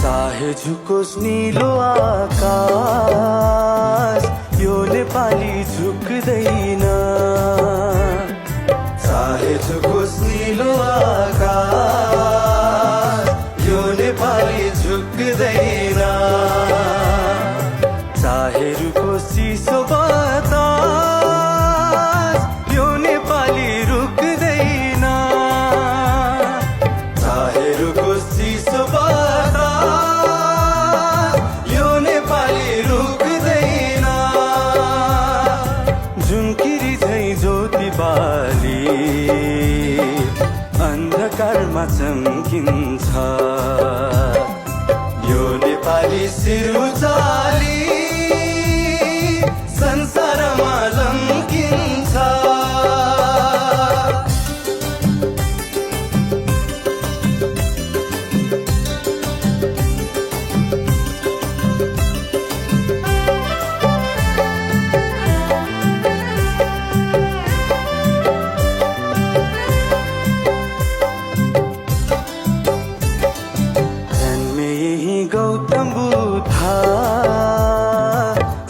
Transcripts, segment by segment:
चाहे झुकोस् नीलो आकाश यो नेपाली झुक्दैन चाहे झुकोस् नीलो आकाश यो नेपाली झुक्दैन चाहे रुकोस् चिसो बतास यो नेपाली रुक्दैन चाहे रुकोस् चिसो बतास यो नेपाली रुक्दैन झुम्किरी झै ज्योति बाली अन्धकारमा चम्किन्छ यो नेपाली शिर उचाली संसारमा लम्किन्छ जन्मे यही गौतम बुद्ध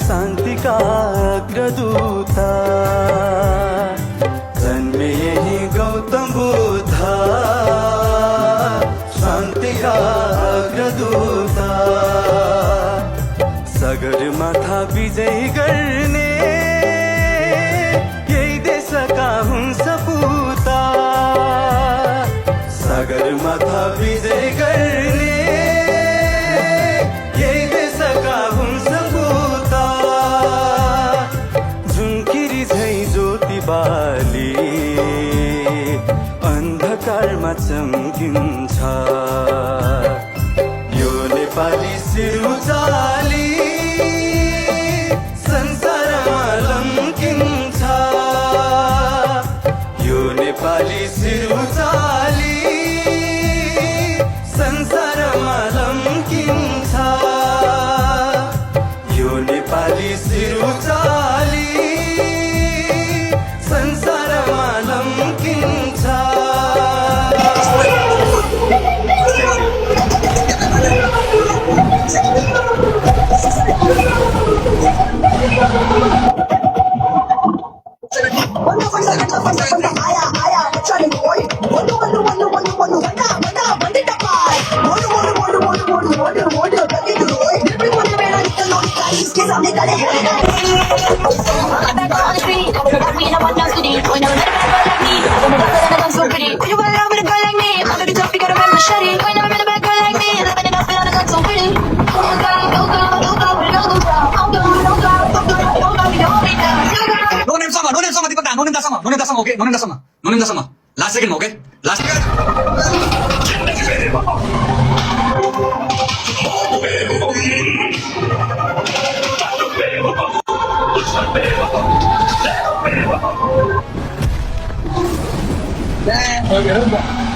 शान्तिका अग्रदूता जन्मे यही गौतम बुद्ध शान्तिका अग्रदूता सगरमाथा विजय गर्ने यही देशका हुन् सपूता सगरमाथा विजय गर्ने यही देशका हुन् सपूता झुम्किरी झै ज्योति बाली अन्धकारमा चम्किन्छ यो नेपाली शिर उचाली संसारमा लम्किन्छ यो नेपाली शिर उचाली संसारमा लम्किन्छ यो नेपाली शिर उचाली संसारमा लम्किन्छ No name okay? No name sama. Last second, okay? Last second. Okay.